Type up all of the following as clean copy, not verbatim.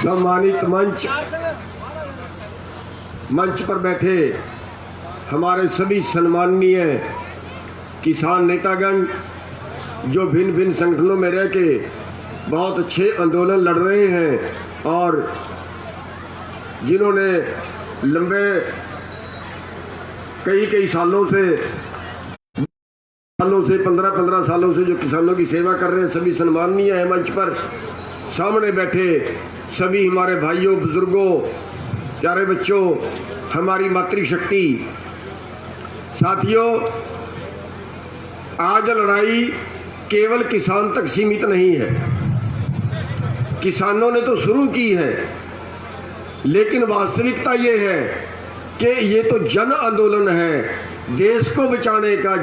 सम्मानित मंच पर बैठे हमारे सभी सम्माननीय किसान नेतागण जो भिन्न भिन्न संगठनों में रह के बहुत अच्छे आंदोलन लड़ रहे हैं और जिन्होंने लंबे कई सालों से 15 सालों से जो किसानों की सेवा कर रहे हैं, सभी सम्माननीय है। मंच पर सामने बैठे सभी हमारे भाइयों, बुजुर्गों, प्यारे बच्चों, हमारी मातृशक्ति, साथियों, आज लड़ाई केवल किसान तक सीमित नहीं है। किसानों ने तो शुरू की है, लेकिन वास्तविकता ये है कि ये तो जन आंदोलन है देश को बचाने का।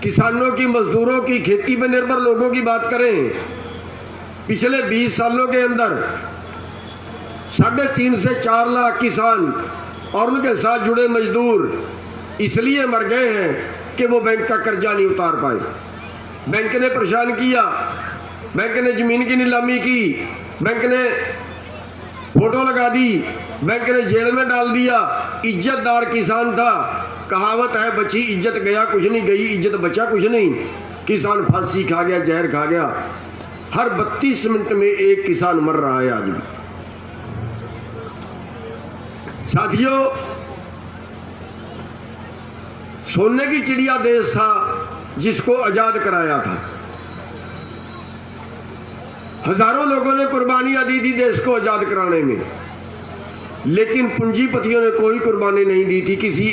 किसानों की, मजदूरों की, खेती पर निर्भर लोगों की बात करें, पिछले 20 सालों के अंदर 3.5 से 4 लाख किसान और उनके साथ जुड़े मजदूर इसलिए मर गए हैं कि वो बैंक का कर्जा नहीं उतार पाए। बैंक ने परेशान किया, बैंक ने जमीन की नीलामी की, बैंक ने फोटो लगा दी, बैंक ने जेल में डाल दिया। इज्जतदार किसान था, कहावत है, बची इज्जत गया कुछ नहीं, गई इज्जत बचा कुछ नहीं। किसान फांसी खा गया, जहर खा गया। हर 32 मिनट में एक किसान मर रहा है आज भी। साथियों, सोने की चिड़िया देश था जिसको आजाद कराया था। हजारों लोगों ने कुर्बानियां दी थी देश को आजाद कराने में, लेकिन पूंजीपतियों ने कोई कुर्बानी नहीं दी थी। किसी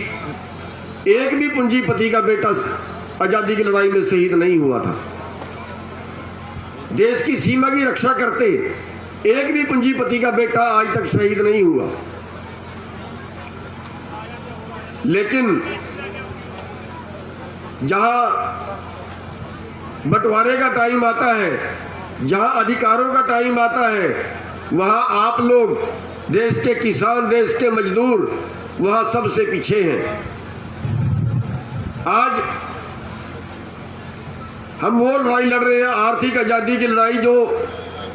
एक भी पूंजीपति का बेटा आजादी की लड़ाई में शहीद नहीं हुआ था। देश की सीमा की रक्षा करते एक भी पूंजीपति का बेटा आज तक शहीद नहीं हुआ। लेकिन जहां बंटवारे का टाइम आता है, जहां अधिकारों का टाइम आता है, वहां आप लोग, देश के किसान, देश के मजदूर, वहां सबसे पीछे हैं। आज हम वो लड़ाई लड़ रहे हैं, आर्थिक आज़ादी की लड़ाई,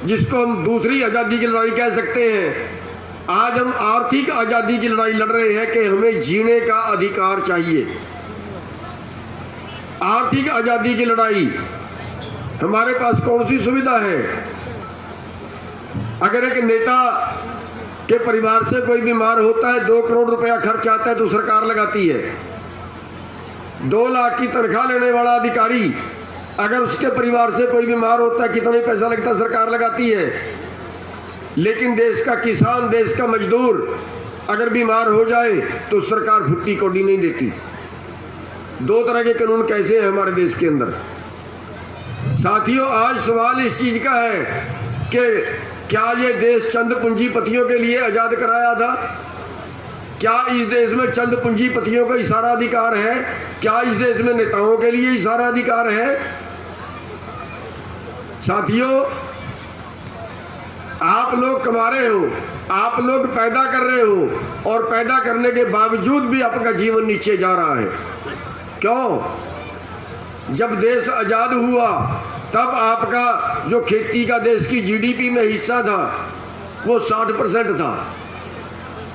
जिसको हम दूसरी आज़ादी की लड़ाई कह सकते हैं। आज हम आर्थिक आज़ादी की लड़ाई लड़ रहे हैं कि हमें जीने का अधिकार चाहिए। आर्थिक आज़ादी की लड़ाई, हमारे पास कौन सी सुविधा है? अगर एक नेता के परिवार से कोई बीमार होता है, 2 करोड़ रुपया खर्च आता है तो सरकार लगाती है। 2 लाख की तनख्वाह लेने वाला अधिकारी, अगर उसके परिवार से कोई बीमार होता है, कितना पैसा लगता है, सरकार लगाती है। लेकिन देश का किसान, देश का मजदूर अगर बीमार हो जाए तो सरकार फुट्टी कौड़ी नहीं देती। 2 तरह के कानून कैसे हैं हमारे देश के अंदर? साथियों, आज सवाल इस चीज का है कि क्या ये देश चंद पूंजीपतियों के लिए आजाद कराया था? क्या इस देश में चंद पूंजीपतियों का ही सारा अधिकार है? क्या इस देश में नेताओं के लिए ही सारा अधिकार है? साथियों, आप लोग कमा रहे हो, आप लोग पैदा कर रहे हो, और पैदा करने के बावजूद भी आपका जीवन नीचे जा रहा है। क्यों? जब देश आजाद हुआ तब आपका जो खेती का देश की जीडीपी में हिस्सा था वो 60% था,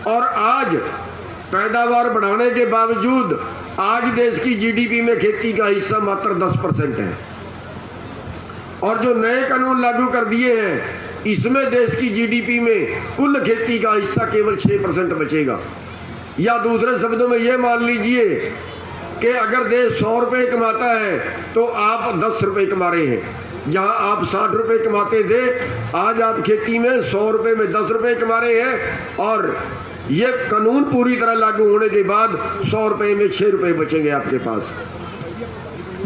और आज पैदावार बढ़ाने के बावजूद आज देश की जीडीपी में खेती का हिस्सा मात्र 10% है। और जो नए कानून लागू कर दिए हैं, इसमें देश की जीडीपी में कुल खेती का हिस्सा केवल 6% बचेगा। या दूसरे शब्दों में ये मान लीजिए कि अगर देश 100 रुपये कमाता है तो आप 10 रुपये कमा रहे हैं। जहां आप 60 रुपये कमाते थे, आज आप खेती में 100 रुपये में 10 रुपये कमा रहे हैं। और ये कानून पूरी तरह लागू होने के बाद 100 रुपये में 6 रुपये बचेंगे आपके पास।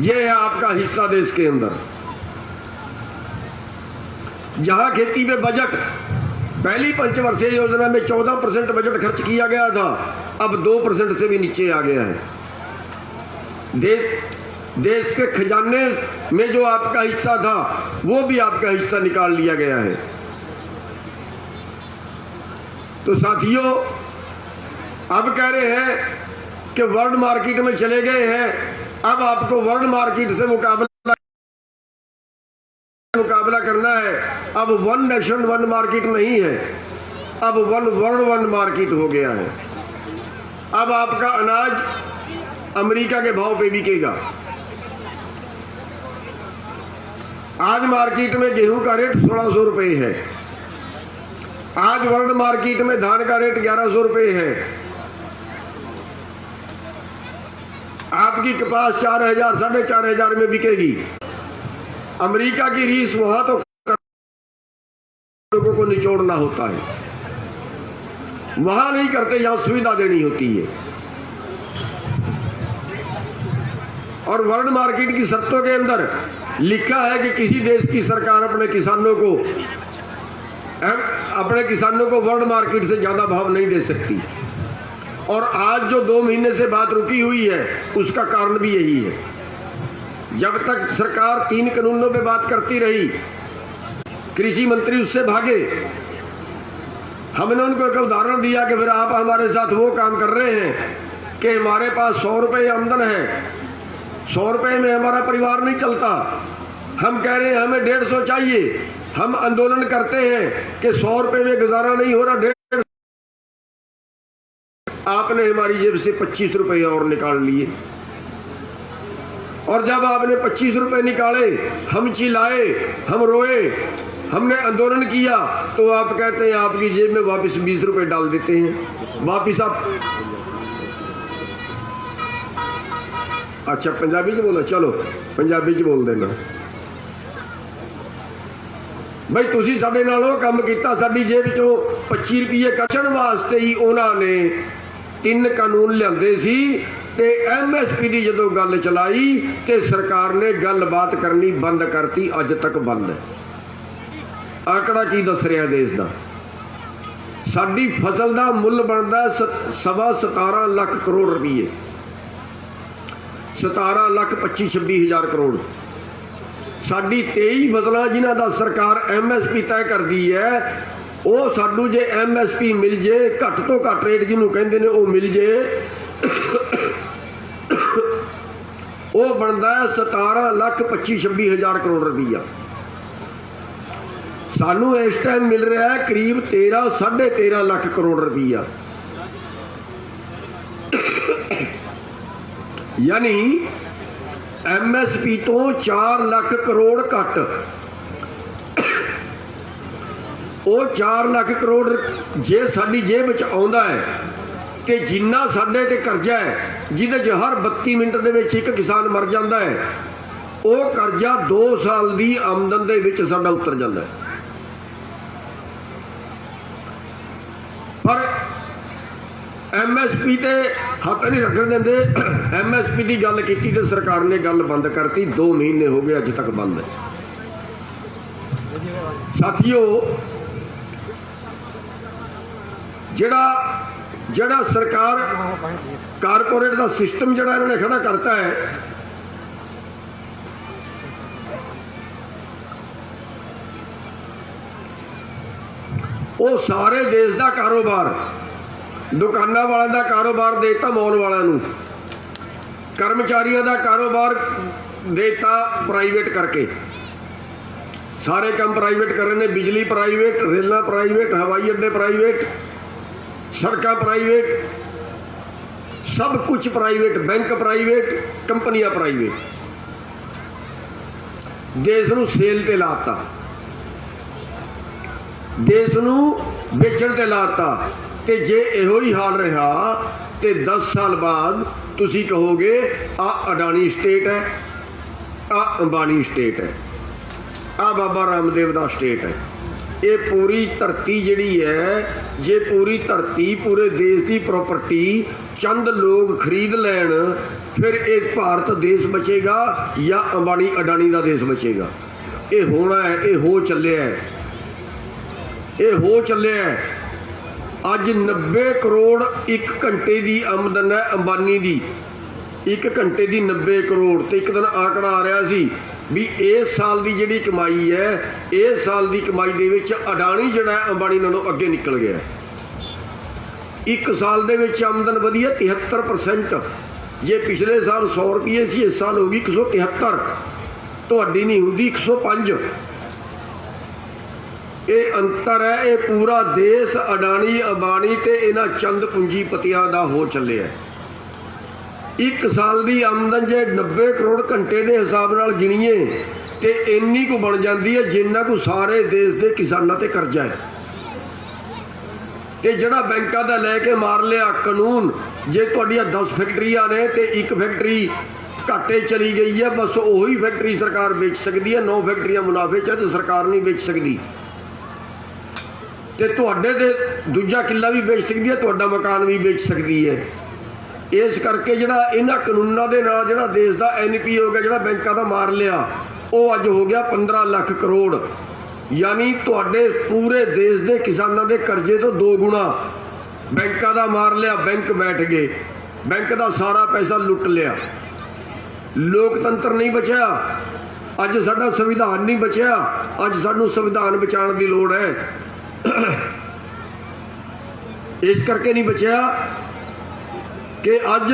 ये है आपका हिस्सा देश के अंदर। जहां खेती में बजट पहली पंचवर्षीय योजना में 14% बजट खर्च किया गया था, अब 2% से भी नीचे आ गया है। देश के खजाने में जो आपका हिस्सा था वो भी आपका हिस्सा निकाल लिया गया है। तो साथियों, अब कह रहे हैं कि वर्ल्ड मार्केट में चले गए हैं, अब आपको वर्ल्ड मार्केट से मुकाबला करना है। अब 1 नेशन 1 मार्केट नहीं है, अब वर्ल्ड वन मार्केट हो गया है। अब आपका अनाज अमेरिका के भाव पे बिकेगा। आज मार्केट में गेहूं का रेट 1600 रुपये है। आज वर्ल्ड मार्केट में धान का रेट 1100 रुपये है। आपकी कपास 4000 4500 में बिकेगी। अमेरिका की रीस वहां तो लोगों को निचोड़ना होता है, वहां नहीं करते, यहां सुविधा देनी होती है। और वर्ल्ड मार्केट की शर्तों के अंदर लिखा है कि किसी देश की सरकार अपने किसानों को वर्ल्ड मार्केट से ज्यादा भाव नहीं दे सकती। और आज जो 2 महीने से बात रुकी हुई है उसका कारण भी यही है। जब तक सरकार 3 कानूनों पे बात करती रही, कृषि मंत्री उससे भागे। हमने उनको एक उदाहरण दिया कि फिर आप हमारे साथ वो काम कर रहे हैं कि हमारे पास 100 रुपये आमदन है, 100 रुपये में हमारा परिवार नहीं चलता। हम कह रहे हैं हमें 150 चाहिए। हम आंदोलन करते हैं कि 100 रुपये में गुजारा नहीं हो रहा, 150। आपने हमारी जेब से 25 रुपये और निकाल लिए। और जब आपने 25 रुपये निकाले, हम चिल्लाए, हम रोए, हमने आंदोलन किया, तो आप कहते हैं आपकी जेब में वापस 20 रुपये डाल देते हैं। वापस आप अच्छा पंजाबी च बोलो, चलो पंजाबी च बोल देना। भाई तुसी साडे नाल ओह काम कीता, साडी जेब चों 25 रुपये कटण वास्ते ही उन्होंने 3 कानून लियाते सी। ते MSP की जो गल चलाई तो सरकार ने गलबात करनी बंद करती, अज तक बंद है। आंकड़ा की दस रहा देश का, साडी फसल का मुल बनता 17.25 लाख करोड़ रुपये, 17,25,26,000 करोड़। साडी 23 फसलां जिन्हां दा सरकार MSP तय करती है, वो सानू जे MSP मिल जे, घट तो घट रेट जिन्हों कहते हैं वो मिल जे, वो बनता है 17,25,26,000 करोड़ रुपया। सानू इस टाइम मिल रहा है करीब 13 साढ़े 13 लाख करोड़ रुपया। यानी MSP तो 4 लाख करोड़ घट। वो 4 लाख करोड़ जे साडी जेब च आउंदा है कि जिन्ना साडे ते करजा है, जिहदे च हर 32 मिनट दे विच एक किसान मर जाता है, वो करजा 2 साल की आमदन दे विच साडा उतर जाता है। पर MSP ते हथ नहीं रखन देंदे। MSP की गल की तो सरकार ने गल बंद करती, 2 महीने हो गए अज तक बंद है। साथियों, जड़ा सरकार कारपोरेट का सिस्टम जड़ा इन्होंने खड़ा करता है, वो सारे देश का कारोबार, दुकाना वालों का कारोबार देता मॉल वालों, कर्मचारियों का कारोबार देता प्राइवेट करके। सारे काम प्राइवेट कर रहे हैं। बिजली प्राइवेट, रेल प्राइवेट, हवाई अड्डे प्राइवेट, सड़क प्राइवेट, सब कुछ प्राइवेट, बैंक प्राइवेट, कंपनियां प्राइवेट। देश नूं सेल ते लाता, देश नूं बेचण ते लाता। ते जे इहो ही हाल रहा तो 10 साल बाद तुसी कहोगे आ अडानी स्टेट है, आ अंबानी स्टेट है, आ बाबा रामदेव दा स्टेट है। ये पूरी धरती जिहड़ी है, जे पूरी धरती पूरे देश की प्रॉपर्टी चंद लोग खरीद लैन, फिर एक भारत देश बचेगा या अंबानी अडानी का देश बचेगा? ये होना है, ये हो चलिया है, ये हो चलिया है। अज 90 करोड़ 1 घंटे की आमदन है अंबानी की, 1 घंटे की 90 करोड़। तो एक दिन आंकड़ा आ रहा सी भी इस साल की जिहड़ी कमाई है, इस साल की कमाई दे विच अडानी जिहड़ा अंबानी नालों अगे निकल गया। 1 साल दे विच आमदन वधी है 73%। जे पिछले साल 100 रुपये सी, इस साल होगी 173, तुहाडी नहीं होंदी 105। ये अंतर है। ये पूरा देश अडानी अंबानी ते इन्हां चंद पूंजीपतियां दा हो चले है। एक साल की आमदन जे 90 करोड़ घंटे के हिसाब नाल गिणीए तो इन्नी को बन जाती है जिन्ना को सारे देश के किसानों ते कर्जा है। तो जिहड़ा बैंकों का लैके मार लिया कानून, जे तुहाडियां 10 फैक्ट्रियां ने तो एक फैक्ट्री घाटे चली गई है, बस उही फैक्ट्री सरकार बेच सकती है। 9 फैक्ट्रियां मुनाफे च तो सरकार नहीं बेच सकती। तो तुहाडे ते दूजा किला भी बेच सकती है, तुहाडा मकान भी बेच सकती है। इस करके जिहड़ा इन्हां कानूनां दे नाल जिहड़ा देश का NP हो गया, जिहड़ा बैंकों का मार लिया, वो अज हो गया 15 लाख करोड़। यानी तुहाडे पूरे देश के किसानों के कर्जे तो 2 गुणा बैंकों का मार लिया। बैंक बैठ गए, बैंक का सारा पैसा लुट लिया। लोकतंत्र नहीं बचा, अज साडा संविधान नहीं बचा, अज सानू संविधान बचाने की लोड़ है। इस करके नहीं बचा कि अज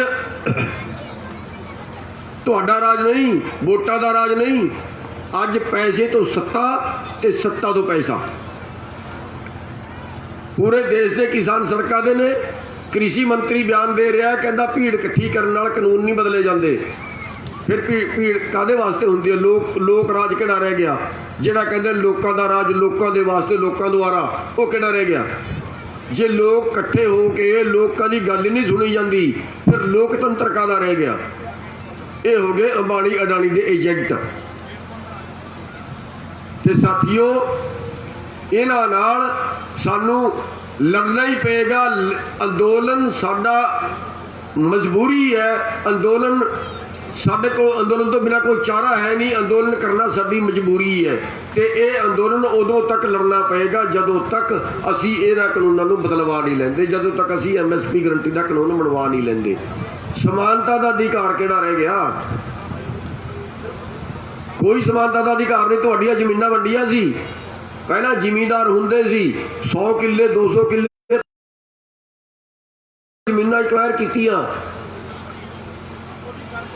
तुहाडा राज नहीं, वोटां दा राज नहीं, अज पैसे तो सत्ता ते सत्ता तो पैसा। पूरे देश के किसान सड़कों दे ने। कृषि मंत्री बयान दे रहा है, कहता भीड़ इकट्ठी करने नाल कानून नहीं बदले जाते। फिर भीड़ कादे वास्ते होंदी है? लोक राज किहड़ा रह गया? जिहड़ा कहंदे लोकां दा राज लोकां दे वास्ते लोकां द्वारा, वो किहड़ा रह गया? जे लोग इकट्ठे हो के लोगों की गल नहीं सुनी जाती, फिर लोकतंत्र कादा रह गया? ये हो गए अंबानी अडानी के एजेंट। ते साथियों, इन्हां नाल सानू लड़ना ही पेगा। अंदोलन साडा मजबूरी है। अंदोलन साडे को अंदोलन तो बिना कोई चारा है नहीं। अंदोलन करना साडी मजबूरी है। तो ये अंदोलन उदों तक लड़ना पेगा जदों तक असी इन्हां कानूनों को बदलवा नहीं लेंदे, जदों तक असी MSP गारंटी का कानून बनवा नहीं लेंदे। समानता का अधिकार किहड़ा रह गया? कोई समानता का अधिकार नहीं। तुहाडियां जमीनां वंडियां सी, पहला जिमींदार हुंदे सी, 100 किले 200 किले जमीनां एक्वायर कीतियां।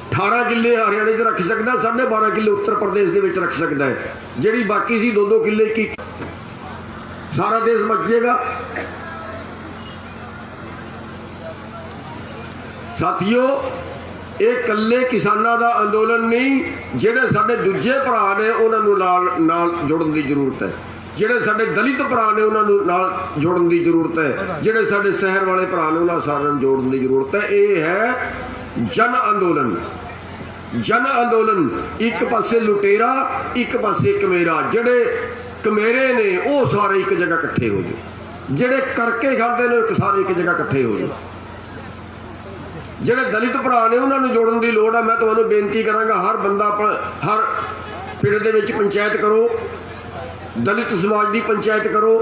18 किले हरियाणे च रख सकता, 12.5 किले उत्तर प्रदेश के रख सकता है। जिहड़ी बाकी सी 2-2 किले की, सारा देश मच जाएगा। साथियों, ये कल्ले किसानों का अंदोलन नहीं, जिहड़े साडे दूजे भरा ने उन्होंने नाल जुड़न की जरूरत है। जिहड़े साडे दलित भरा ने उन्होंने नाल जोड़न की जरूरत है। जिहड़े साडे शहर वाले भरा ने उन्होंने सारिਆਂ जोड़न की जरूरत है। ये है जन अंदोलन। जन अंदोलन, एक पासे लुटेरा, एक पासे कमेरा। जिहड़े कमेरे ने वो सारे एक जगह इकट्ठे हो जाए, जिहड़े करके खाते ने सारे एक जगह इकट्ठे हो जाए। जिहड़े दलित भरा ने उन्होंने जोड़न की लोड़ है। मैं तुहानूं बेनती करांगा, हर बंदा हर पिंड दे विच पंचायत करो, दलित समाज की पंचायत करो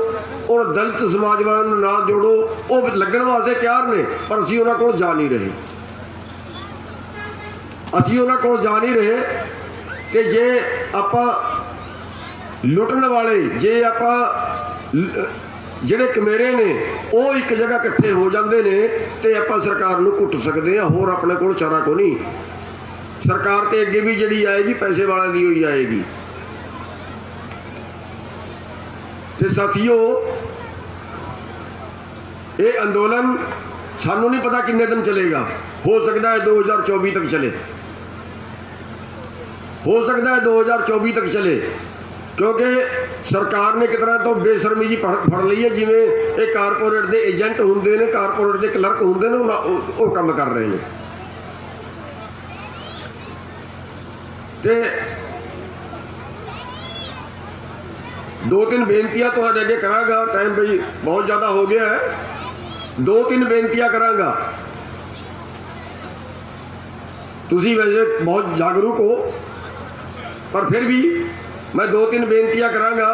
और दलित समाज वालों नाल जोड़ो। वो लगन वास्ते तैयार ने, पर असीं उन्हां कोल जा नहीं रहे। असीं उन्हां कोल जा नहीं रहे। तो जे आपां लुटन वाले, जे आपां जिहड़े कमेरे ने वो एक जगह इकट्ठे हो जाते हैं, तो आपां सरकार नूं घुट सकते हैं। होर अपने कोल चारा को नहीं। सरकार तो अगे भी जिहड़ी आएगी पैसे वालों की ही आएगी। तो साथियों, ये अंदोलन सानू नहीं पता किन्ने दिन चलेगा। हो सकता है 2024 तक चले, हो सकता है 2024 तक चले, क्योंकि सरकार ने एक तरह तो बेशर्मी जी फड़ ली है। जिमें ये कारपोरेट के एजेंट होंगे ने, कारपोरेट के क्लर्क होंगे ने, वो काम कर रहे हैं। तो 2-3 बेनतियां तुहाडे अगे करांगा। टाइम भाई बहुत ज़्यादा हो गया है। 2-3 बेनतियां करांगा। तुसी वैसे बहुत जागरूक हो, पर फिर भी मैं 2-3 बेनतियां करांगा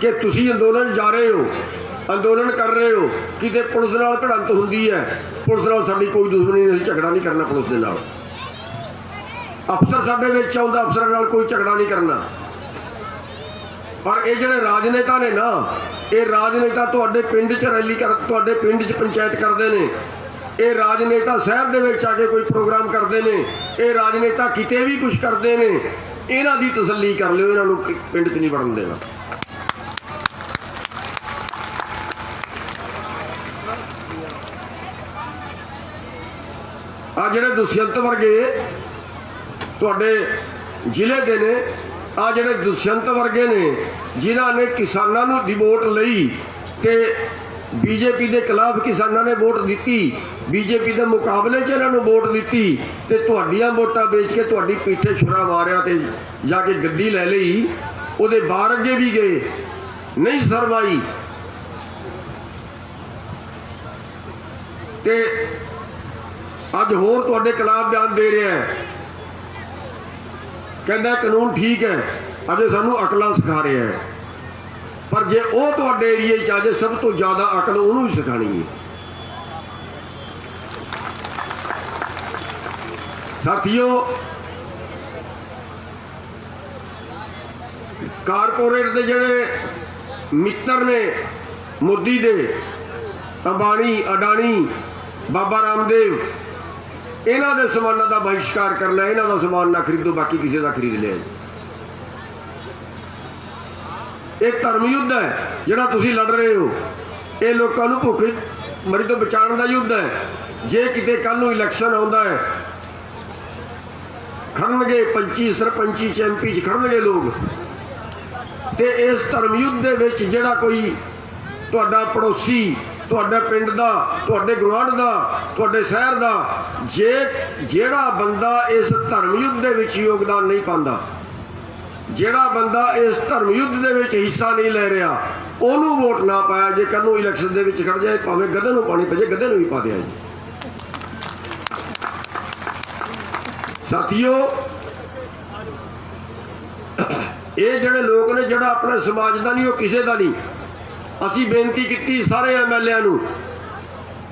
कि तुसी अंदोलन जा रहे हो, अंदोलन कर रहे हो, किते पुलिस नाल भिड़ंत हुंदी है। पुलिस नाल साडी कोई दुश्मनी नहीं, झगड़ा नहीं करना पुलिस दे नाल। अफसर साडे विच आउंदा, अफसरां नाल कोई झगड़ा नहीं करना। पर ये जिहड़े राजनेता ने ना, ये राजनेता तुहाडे पिंड च रैली कर, तुहाडे पिंड च पंचायत करते हैं। ये राजनेता शहर दे विच आके कोई प्रोग्राम करते हैं। ये राजनेता किते भी कुछ करते हैं। इन्हां दी तसल्ली कर लिओ, इन्हां नूं पिंड च नहीं वड़न देना। ਜਿਹੜੇ ਦੁਸ਼ਯੰਤ ਵਰਗੇ ਤੁਹਾਡੇ ਜ਼ਿਲ੍ਹੇ ਦੇ ਨੇ, ਆ ਜਿਹੜੇ ਦੁਸ਼ਯੰਤ ਵਰਗੇ ਨੇ ਜਿਨ੍ਹਾਂ ਨੇ ਕਿਸਾਨਾਂ ਨੂੰ ਦੀ ਵੋਟ ਲਈ ਤੇ बीजेपी के खिलाफ किसानों ने वोट दी, बीजेपी के मुकाबले च इन्होंने वोट दी ते तुहाडियां वोटां बेच के तुहाडी पीठे छुरा मारिया ते जाके गड्डी लै लई, उहदे बाहर अगे भी गए, नहीं सरवाई ते अज होर तुहाडे खिलाफ बयान दे रहा है, कहना कानून ठीक है, अजे सानू अकलां सिखा रहा है। पर जे वो तुहाडे एरिए च आजे सब तो ज़्यादा अकल उन्होंने भी सिखानी है। साथियों, कारपोरेट के जिहड़े मित्र ने मोदी दे, अंबानी अडानी बाबा रामदेव, इन्हां दे समानां दा बहिष्कार करना, इन्हां दा समान ना खरीदो, बाकी किसी का खरीद लिया। एक धर्म युद्ध है जिहड़ा तुसीं लड़ रहे हो, ये लोगों को भुख मरी तो बचाने का युद्ध है। जे किते कल नूं इलैक्शन आउंदा है, खड़नगे पंची सरपंची MP खड़नगे लोग, ते इस धर्म युद्ध दे विच जिहड़ा कोई तुहाडा पड़ोसी, तुहाडे पिंड दा, तुहाडे गुआंढ दा, तुहाडे शहर दा, जे जिहड़ा बंदा इस धर्म युद्ध दे विच योगदान नहीं पांदा, जिहड़ा बंदा इस धर्म युद्ध दे विच हिस्सा नहीं ले रहा, उन्होंने वोट ना पाया, जे कल नूं इलैक्शन दे विच खड़ जाए, भावें गधे नूं पानी पे, गधे नूं भी पा दिया जी। साथियों, ये जिहड़े लोग ने, जिहड़ा अपने समाज का नहीं, वो किसी का नहीं। असीं बेनती की सारे MLA नूं,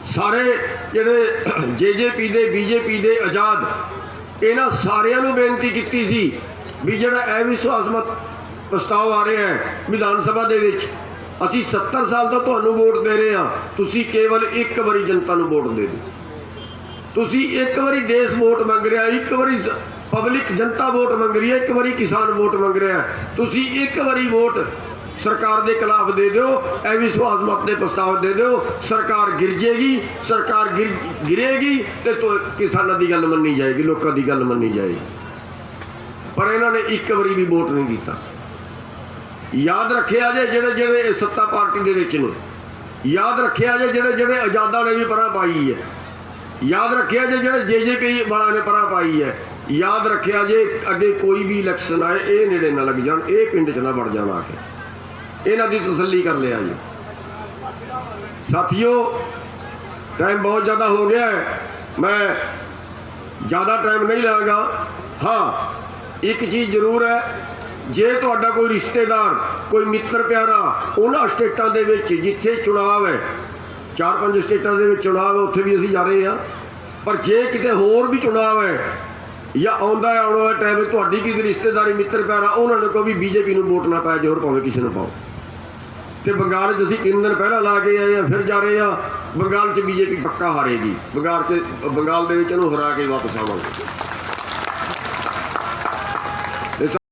सारे जिहड़े JJP दे, BJP दे, आज़ाद, इन्हां सारिआं नूं बेनती की सी भी जिहड़ा अविश्वास मत प्रस्ताव आ रहा है विधान सभा दे विच, असीं 70 साल तो तुहानूं वोट दे रहे हैं, तुसीं केवल एक बारी जनता नूं वोट दे दो। तुसीं एक बारी देश वोट मंग रहा, एक बारी पब्लिक जनता वोट मंग रही है, एक बारी किसान वोट मंग रहा है, तुसीं एक बारी वोट सरकार के खिलाफ दे दो, अविश्वास मत के प्रस्ताव दे दो, सरकार गिर जाएगी, सरकार गिरेगी तो किसानों की गल मनी जाएगी, लोगों की गल मनी जाएगी। पर इन्होंने एक बारी भी वोट नहीं दिता। याद रखे जे जेड़े जेड़े सत्ता पार्टी दे विच ने, याद रखे जे जेड़े जेड़े आज़ादा ने भी परा पाई है, याद रखे जे जेड़े JJP वाला ने परा पाई है, याद रखे जे अगे कोई भी इलैक्शन आए, ये नेड़े ना लग जान, ये पिंड च ना बढ़ जान, आके इन्हां दी तसल्ली कर लिया जी। साथियों, टाइम बहुत ज़्यादा हो गया है, मैं ज़्यादा टाइम नहीं लाँगा। हाँ, एक चीज़ जरूर है, जे तुहाडा कोई रिश्तेदार, कोई मित्र प्यारा उन्हां स्टेटां दे विच जिथे चुनाव है, 4-5 स्टेटां दे विच चुनाव है, उत्थे भी असीं जा रहे हैं, पर जे किते होर भी चुनाव है या आउंदा है आने वाले टाइम में, तुहाडी किसी रिश्तेदारी मित्र प्यारा उन्होंने को भी BJP नूं वोट ना पाया जे, होर भावें किसी नूं पाओ। तो बंगाल च असीं 3 दिन पहला ला के आए हैं, फिर जा रहे हैं, बंगाल च BJP पक्का हारेगी, बंगाल दे विच इहनूं हरा के वापस आवांगे।